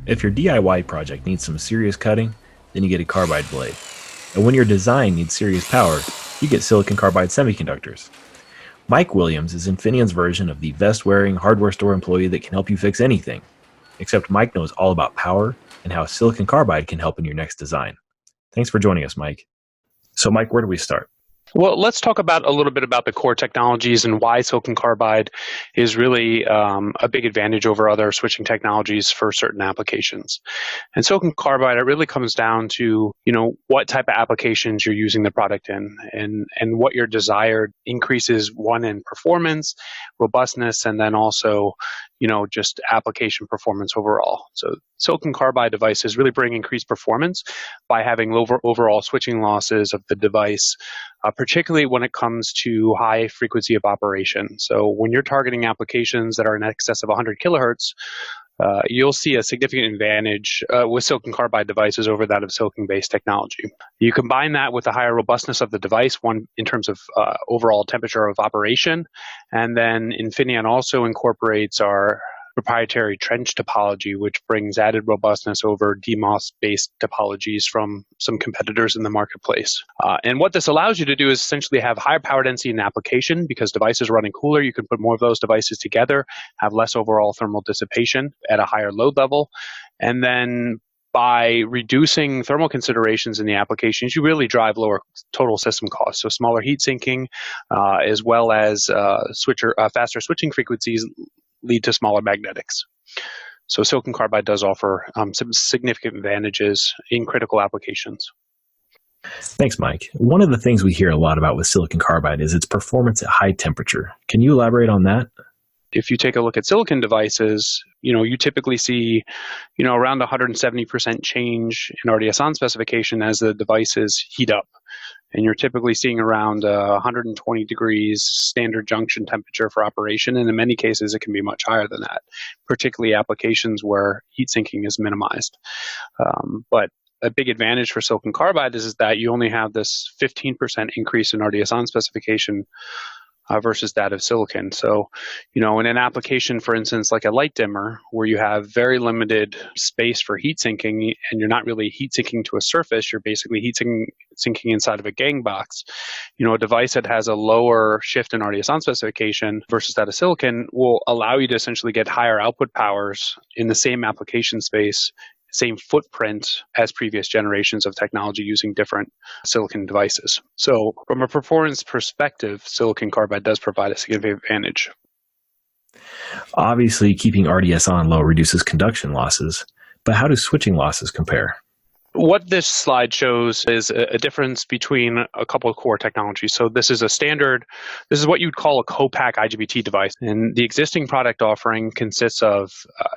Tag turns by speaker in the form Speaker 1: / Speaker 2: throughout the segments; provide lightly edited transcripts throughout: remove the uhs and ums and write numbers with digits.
Speaker 1: If your DIY project needs some serious cutting, then you get a carbide blade. And when your design needs serious power, you get silicon carbide semiconductors. Mike Williams is Infineon's version of the vest-wearing hardware store employee that can help you fix anything. Except Mike knows all about power and how silicon carbide can help in your next design. Thanks for joining us, Mike. So, Mike, where do we start?
Speaker 2: Well, let's talk about a little bit about the core technologies and why silicon carbide is really a big advantage over other switching technologies for certain applications. And silicon carbide, it really comes down to, what type of applications you're using the product in and what your desired increases, one, in performance, robustness, and then also, just application performance overall. So silicon carbide devices really bring increased performance by having lower overall switching losses of the device, particularly when it comes to high frequency of operation. So when you're targeting applications that are in excess of 100 kilohertz, you'll see a significant advantage with silicon carbide devices over that of silicon-based technology. You combine that with the higher robustness of the device, one in terms of overall temperature of operation, and then Infineon also incorporates our proprietary trench topology, which brings added robustness over DMOS-based topologies from some competitors in the marketplace. And what this allows you to do is essentially have higher power density in application because devices are running cooler. You can put more of those devices together, have less overall thermal dissipation at a higher load level. And then by reducing thermal considerations in the applications, you really drive lower total system costs. So smaller heat sinking, as well as faster switching frequencies lead to smaller magnetics. So silicon carbide does offer some significant advantages in critical applications.
Speaker 1: Thanks, Mike. One of the things we hear a lot about with silicon carbide is its performance at high temperature. Can you elaborate on that?
Speaker 2: If you take a look at silicon devices, you typically see, around 170% change in RDS(on) specification as the devices heat up. And you're typically seeing around 120 degrees standard junction temperature for operation. And in many cases, it can be much higher than that, particularly applications where heat sinking is minimized. But a big advantage for silicon carbide is that you only have this 15% increase in RDS(on) specification versus that of silicon. So, in an application, for instance, like a light dimmer, where you have very limited space for heat sinking, and you're not really heat sinking to a surface, you're basically heat sinking inside of a gang box. A device that has a lower shift in RDS(on) specification versus that of silicon will allow you to essentially get higher output powers in the same application space, same footprint as previous generations of technology using different silicon devices. So from a performance perspective, silicon carbide does provide a significant advantage.
Speaker 1: Obviously, keeping RDS(on) low reduces conduction losses, but how do switching losses compare?
Speaker 2: What this slide shows is a difference between a couple of core technologies. So this is what you'd call a co-pack IGBT device. And the existing product offering consists of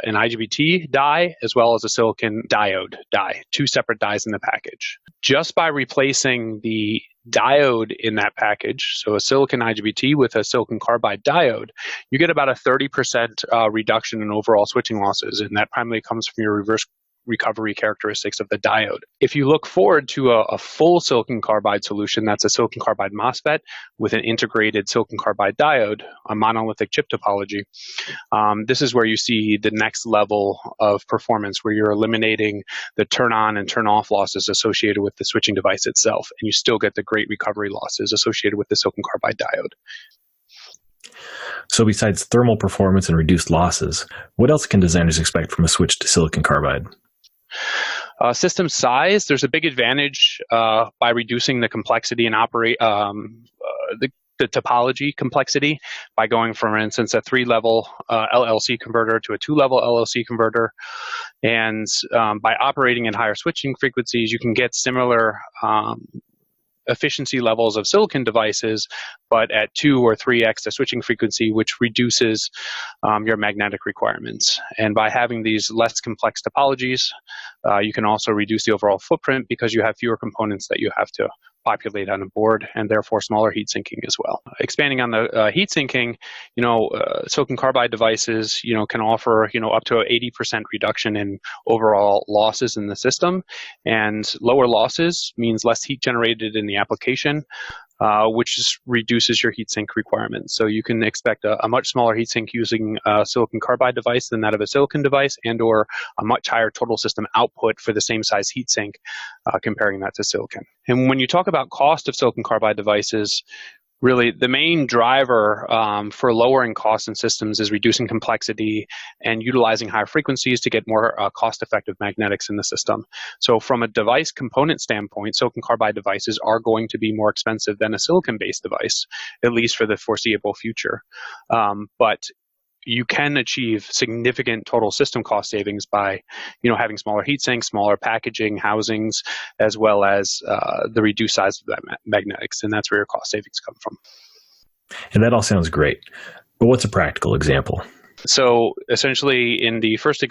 Speaker 2: an IGBT die as well as a silicon diode die, two separate dies in the package. Just by replacing the diode in that package, so a silicon IGBT with a silicon carbide diode, you get about a 30% reduction in overall switching losses. And that primarily comes from your reverse recovery characteristics of the diode. If you look forward to a full silicon carbide solution, that's a silicon carbide MOSFET with an integrated silicon carbide diode, a monolithic chip topology. This is where you see the next level of performance, where you're eliminating the turn on and turn off losses associated with the switching device itself, and you still get the great recovery losses associated with the silicon carbide diode.
Speaker 1: So besides thermal performance and reduced losses, what else can designers expect from a switch to silicon carbide?
Speaker 2: System size, there's a big advantage by reducing the complexity and the topology complexity by going, for instance, a 3-level LLC converter to a 2-level LLC converter. And by operating in higher switching frequencies, you can get similar efficiency levels of silicon devices, but at 2 or 3x the switching frequency, which reduces your magnetic requirements. And by having these less complex topologies, you can also reduce the overall footprint because you have fewer components that you have to populate on a board, and therefore smaller heat sinking as well. Expanding on the heat sinking, silicon carbide devices, can offer, up to 80% reduction in overall losses in the system. And lower losses means less heat generated in the application. which reduces your heatsink requirements. So you can expect a much smaller heatsink using a silicon carbide device than that of a silicon device, and or a much higher total system output for the same size heatsink, comparing that to silicon. And when you talk about cost of silicon carbide devices, really, the main driver for lowering costs in systems is reducing complexity and utilizing higher frequencies to get more cost-effective magnetics in the system. So from a device component standpoint, silicon carbide devices are going to be more expensive than a silicon-based device, at least for the foreseeable future. But you can achieve significant total system cost savings by, having smaller heat sinks, smaller packaging, housings, as well as the reduced size of that magnetics, and that's where your cost savings come from.
Speaker 1: And that all sounds great, but what's a practical example?
Speaker 2: So essentially, in the first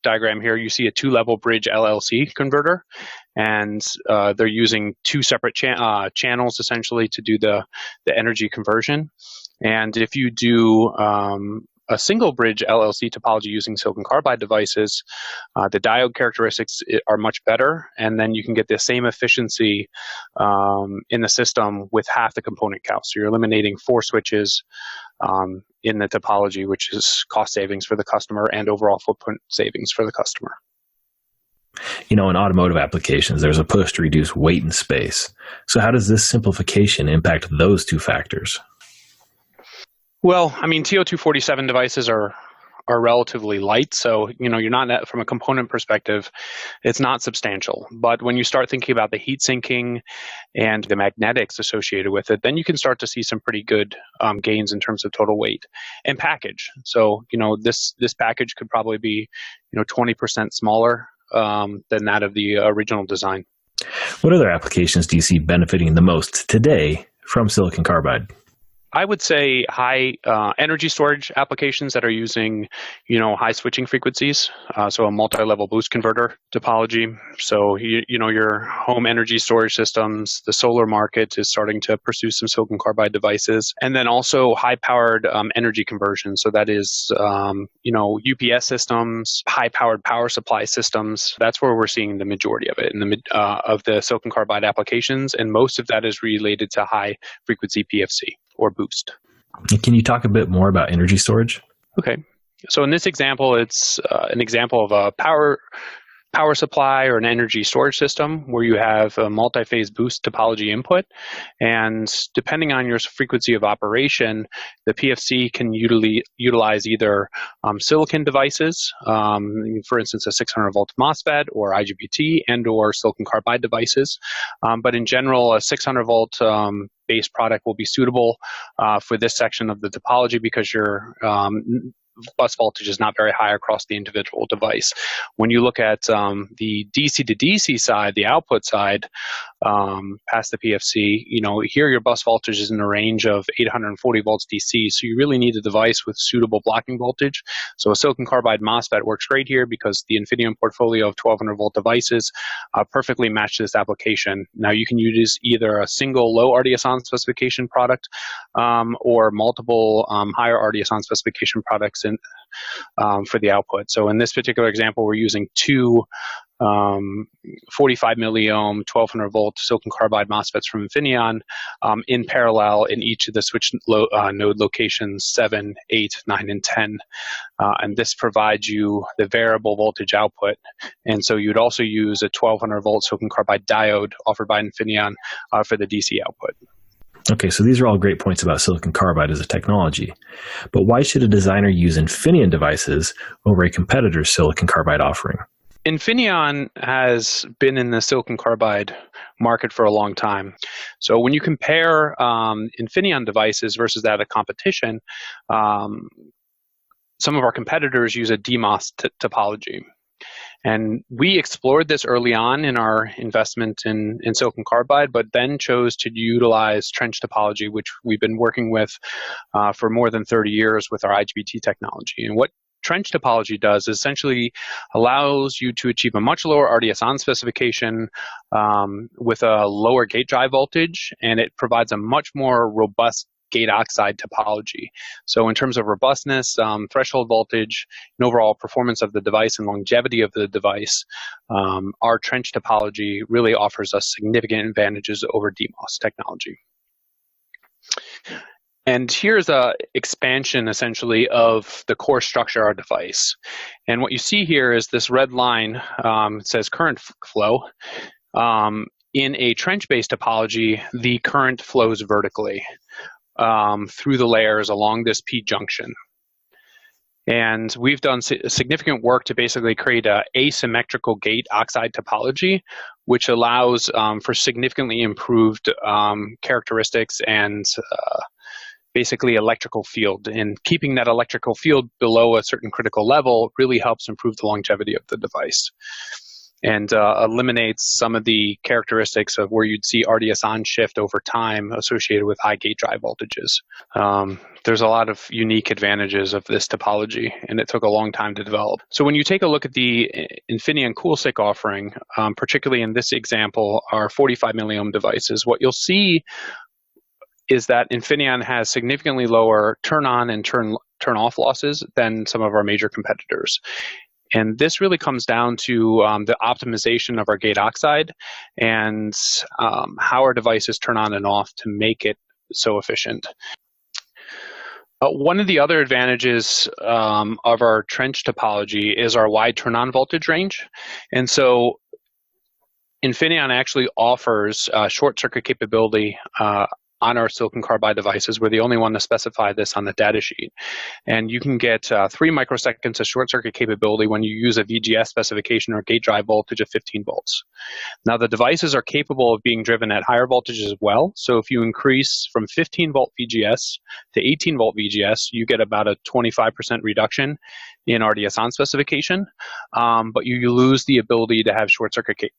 Speaker 2: diagram here, you see a two-level bridge LLC converter, and they're using two separate channels essentially to do the energy conversion. And if you do a single bridge LLC topology using silicon carbide devices, the diode characteristics are much better, and then you can get the same efficiency in the system with half the component count. So you're eliminating 4 switches in the topology, which is cost savings for the customer and overall footprint savings for the customer.
Speaker 1: In automotive applications, there's a push to reduce weight and space. So how does this simplification impact those two factors?
Speaker 2: Well, TO-247 devices are relatively light, so you're not, from a component perspective, it's not substantial. But when you start thinking about the heat sinking and the magnetics associated with it, then you can start to see some pretty good gains in terms of total weight and package. So this package could probably be 20% smaller than that of the original design.
Speaker 1: What other applications do you see benefiting the most today from silicon carbide?
Speaker 2: I would say high energy storage applications that are using, high switching frequencies. So a multi-level boost converter topology. So, your home energy storage systems, the solar market is starting to pursue some silicon carbide devices. And then also high-powered energy conversion. So that is, UPS systems, high-powered power supply systems. That's where we're seeing the majority of it in of the silicon carbide applications. And most of that is related to high-frequency PFC. Or boost.
Speaker 1: Can you talk a bit more about energy storage?
Speaker 2: Okay. So in this example, it's an example of a power supply or an energy storage system where you have a multi-phase boost topology input. And depending on your frequency of operation, the PFC can utilize either silicon devices, for instance, a 600 volt MOSFET or IGBT, and or silicon carbide devices. But in general, a 600 volt base product will be suitable for this section of the topology because your bus voltage is not very high across the individual device. When you look at the DC to DC side, the output side, past the PFC, here your bus voltage is in the range of 840 volts DC. So you really need a device with suitable blocking voltage. So a silicon carbide MOSFET works great here because the Infineon portfolio of 1200 volt devices perfectly match this application. Now you can use either a single low RDS-on specification product or multiple higher RDS-on specification products for the output. So in this particular example, we're using two 45 milliohm 1200 volt silicon carbide MOSFETs from Infineon in parallel in each of the switch node locations 7, 8, 9, and 10. And this provides you the variable voltage output. And so you'd also use a 1200 volt silicon carbide diode offered by Infineon for the DC output.
Speaker 1: Okay, so these are all great points about silicon carbide as a technology. But why should a designer use Infineon devices over a competitor's silicon carbide offering?
Speaker 2: Infineon has been in the silicon carbide market for a long time. So when you compare Infineon devices versus that of competition, some of our competitors use a DMOS topology. And we explored this early on in our investment in silicon carbide, but then chose to utilize trench topology, which we've been working with for more than 30 years with our IGBT technology. And what trench topology does is essentially allows you to achieve a much lower RDS-on specification with a lower gate drive voltage, and it provides a much more robust gate oxide topology. So in terms of robustness, threshold voltage, and overall performance of the device and longevity of the device, our trench topology really offers us significant advantages over DMOS technology. And here's a expansion, essentially, of the core structure of our device. And what you see here is this red line. It says current flow. In a trench-based topology, the current flows vertically through the layers along this P junction. And we've done significant work to basically create an asymmetrical gate oxide topology, which allows for significantly improved characteristics and basically electrical field. And keeping that electrical field below a certain critical level really helps improve the longevity of the device and eliminates some of the characteristics of where you'd see RDS on shift over time associated with high gate drive voltages. There's a lot of unique advantages of this topology, and it took a long time to develop. So when you take a look at the Infineon CoolSiC offering, particularly in this example, our 45 milliohm devices, what you'll see is that Infineon has significantly lower turn-on and turn-off losses than some of our major competitors. And this really comes down to the optimization of our gate oxide and how our devices turn on and off to make it so efficient. One of the other advantages of our trench topology is our wide turn-on voltage range. And so Infineon actually offers short circuit capability on our silicon carbide devices. We're the only one to specify this on the data sheet. And you can get 3 microseconds of short circuit capability when you use a VGS specification or gate drive voltage of 15 volts. Now, the devices are capable of being driven at higher voltages as well. So if you increase from 15 volt VGS to 18 volt VGS, you get about a 25% reduction in RDS on specification, but you lose the ability to have short circuit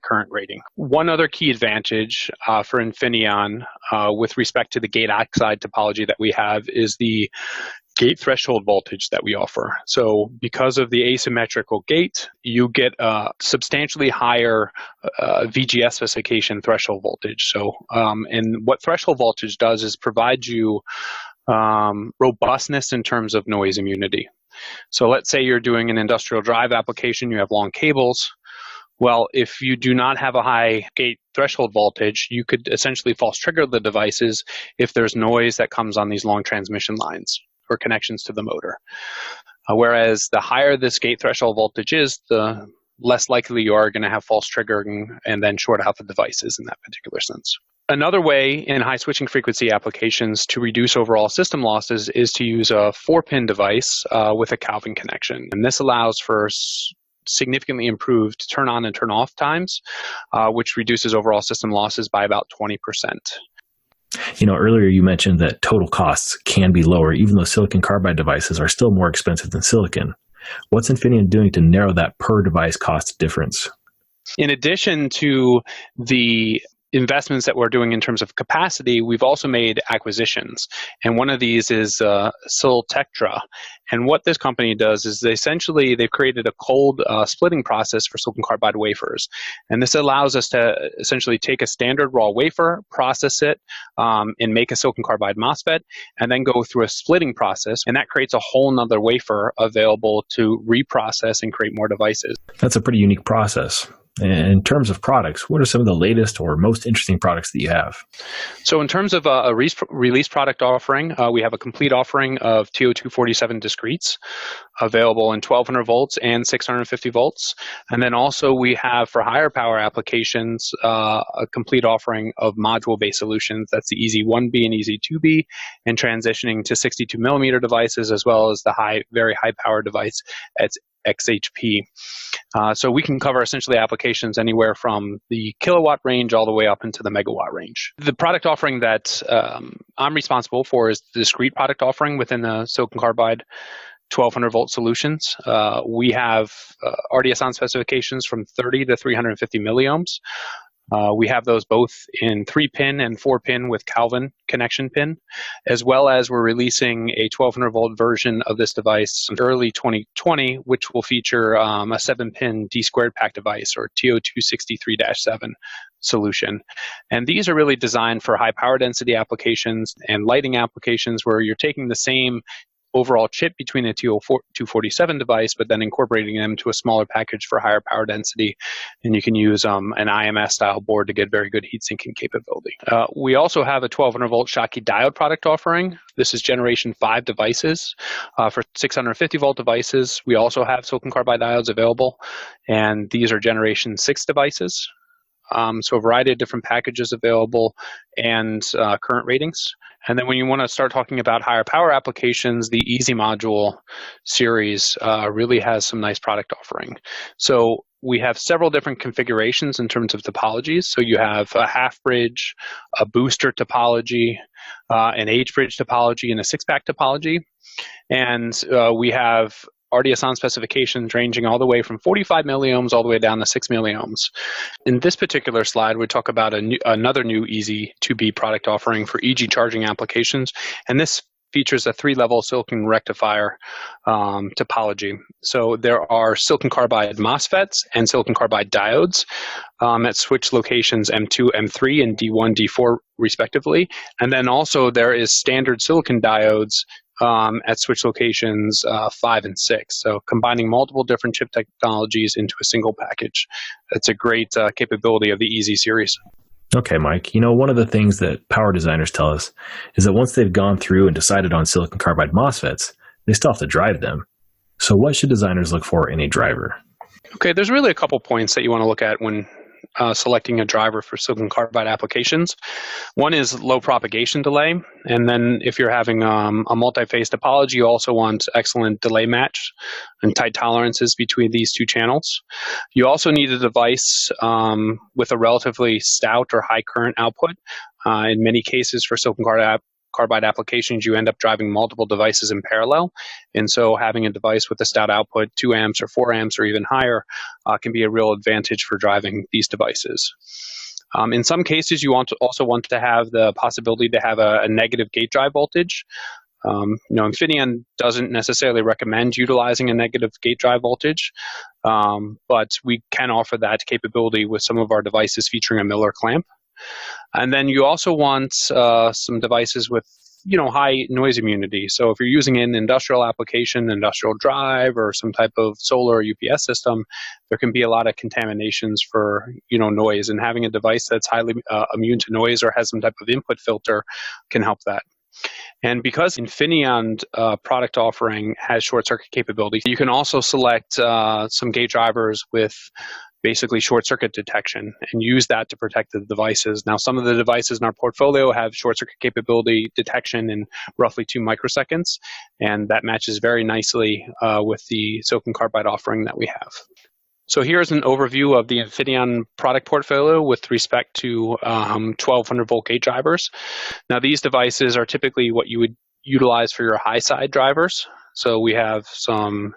Speaker 2: current rating. One other key advantage for Infineon with respect to the gate oxide topology that we have is the gate threshold voltage that we offer. So because of the asymmetrical gate, you get a substantially higher VGS specification threshold voltage. So and what threshold voltage does is provide you robustness in terms of noise immunity. So let's say you're doing an industrial drive application, you have long cables. Well, if you do not have a high gate threshold voltage, you could essentially false trigger the devices if there's noise that comes on these long transmission lines or connections to the motor. Whereas the higher this gate threshold voltage is, the less likely you are going to have false triggering and then short out the devices in that particular sense. Another way in high switching frequency applications to reduce overall system losses is to use a 4-pin device with a Calvin connection. And this allows for significantly improved turn on and turn off times, which reduces overall system losses by about 20%.
Speaker 1: Earlier you mentioned that total costs can be lower, even though silicon carbide devices are still more expensive than silicon. What's Infineon doing to narrow that per device cost difference?
Speaker 2: In addition to the investments that we're doing in terms of capacity, we've also made acquisitions. And one of these is Siltectra. And what this company does is they've created a cold splitting process for silicon carbide wafers. And this allows us to essentially take a standard raw wafer, process it, and make a silicon carbide MOSFET, and then go through a splitting process. And that creates a whole nother wafer available to reprocess and create more devices.
Speaker 1: That's a pretty unique process. And in terms of products, what are some of the latest or most interesting products that you have?
Speaker 2: So in terms of a release product offering, we have a complete offering of TO247 discretes available in 1200 volts and 650 volts. And then also we have for higher power applications, a complete offering of module-based solutions. That's the EZ1B and EZ2B, and transitioning to 62 millimeter devices, as well as the very high power device at XHP. So we can cover essentially applications anywhere from the kilowatt range all the way up into the megawatt range. The product offering that I'm responsible for is the discrete product offering within the silicon carbide 1200 volt solutions. We have RDS on specifications from 30 to 350 milliohms. We have those both in 3-pin and 4-pin with Calvin connection pin, as well as we're releasing a 1200 volt version of this device in early 2020, which will feature a 7-pin D-squared pack device, or TO263-7 solution. And these are really designed for high power density applications and lighting applications where you're taking the same overall chip between the 247 device, but then incorporating them to a smaller package for higher power density. And you can use an IMS style board to get very good heat sinking capability. We also have a 1200 volt Schottky diode product offering. This is generation 5 devices. For 650 volt devices, we also have silicon carbide diodes available, and these are generation 6 devices. So a variety of different packages available and current ratings. And then when you want to start talking about higher power applications, the Easy Module series really has some nice product offering. So we have several different configurations in terms of topologies. So you have a half bridge, a booster topology, an H bridge topology, and a 6-pack topology. And we have RDS(on) specifications ranging all the way from 45 milliohms all the way down to 6 milliohms. In this particular slide, we talk about another new Easy 2B product offering for EG charging applications, and this features a 3-level silicon rectifier topology. So there are silicon carbide MOSFETs and silicon carbide diodes at switch locations M2, M3, and D1, D4 respectively. And then also there is standard silicon diodes at switch locations 5 and 6. So combining multiple different chip technologies into a single package. It's a great capability of the Easy series.
Speaker 1: Okay, Mike. One of the things that power designers tell us is that once they've gone through and decided on silicon carbide MOSFETs, they still have to drive them. So what should designers look for in a driver?
Speaker 2: Okay, there's really a couple points that you want to look at when selecting a driver for silicon carbide applications. One is low propagation delay, and then if you're having a multi-phase topology, you also want excellent delay match and tight tolerances between these two channels. You also need a device with a relatively stout or high current output. In many cases for silicon carbide applications, you end up driving multiple devices in parallel. And so having a device with a stout output, 2 amps or 4 amps or even higher, can be a real advantage for driving these devices. In some cases, you also want to have the possibility to have a negative gate drive voltage. Infineon doesn't necessarily recommend utilizing a negative gate drive voltage, but we can offer that capability with some of our devices featuring a Miller clamp. And then you also want some devices with high noise immunity. So if you're using an industrial application, industrial drive, or some type of solar or UPS system, there can be a lot of contaminations for noise. And having a device that's highly immune to noise or has some type of input filter can help that. And because Infineon product offering has short circuit capability, you can also select some gate drivers with basically short circuit detection and use that to protect the devices. Now, some of the devices in our portfolio have short circuit capability detection in roughly 2 microseconds, and that matches very nicely with the silicon carbide offering that we have. So here's an overview of the Infineon product portfolio with respect to 1200 volt gate drivers. Now, these devices are typically what you would utilize for your high side drivers. So we have some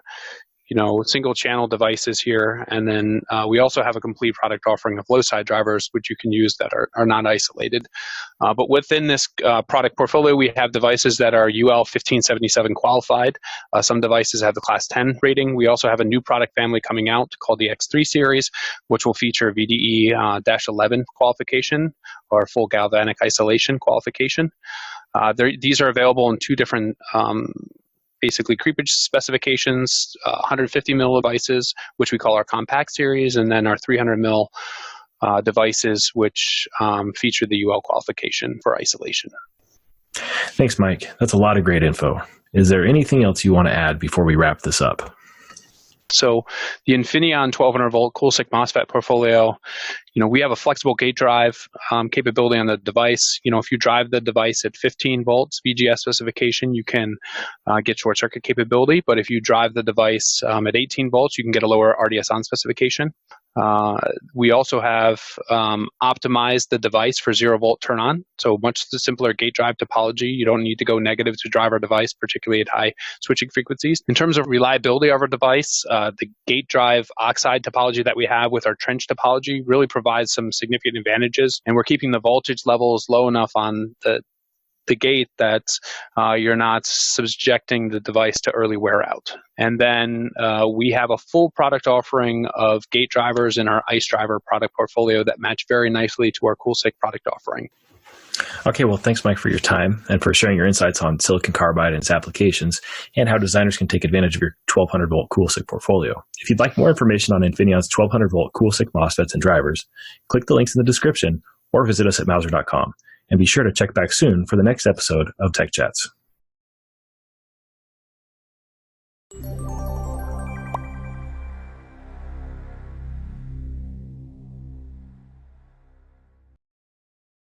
Speaker 2: single channel devices here. And then we also have a complete product offering of low side drivers, which you can use that are not isolated. But within this product portfolio, we have devices that are UL 1577 qualified. Some devices have the class 10 rating. We also have a new product family coming out called the X3 series, which will feature VDE-11 qualification or full galvanic isolation qualification. These are available in 2 different basically creepage specifications, 150 mil devices, which we call our compact series, and then our 300 mil devices, which feature the UL qualification for isolation.
Speaker 1: Thanks, Mike. That's a lot of great info. Is there anything else you want to add before we wrap this up?
Speaker 2: So the Infineon 1200 volt CoolSiC MOSFET portfolio, we have a flexible gate drive capability on the device. If you drive the device at 15 volts VGS specification, you can get short circuit capability. But if you drive the device at 18 volts, you can get a lower RDS(on) specification. We also have optimized the device for 0 volt turn on. So much simpler gate drive topology. You don't need to go negative to drive our device, particularly at high switching frequencies. In terms of reliability of our device, the gate drive oxide topology that we have with our trench topology really provides some significant advantages. And we're keeping the voltage levels low enough on the gate that you're not subjecting the device to early wear out. And then we have a full product offering of gate drivers in our ICE driver product portfolio that match very nicely to our CoolSiC product offering.
Speaker 1: Okay, well, thanks, Mike, for your time and for sharing your insights on silicon carbide and its applications and how designers can take advantage of your 1200 volt CoolSiC portfolio. If you'd like more information on Infineon's 1200 volt CoolSiC MOSFETs and drivers, click the links in the description or visit us at Mauser.com. And be sure to check back soon for the next episode of Tech Chats.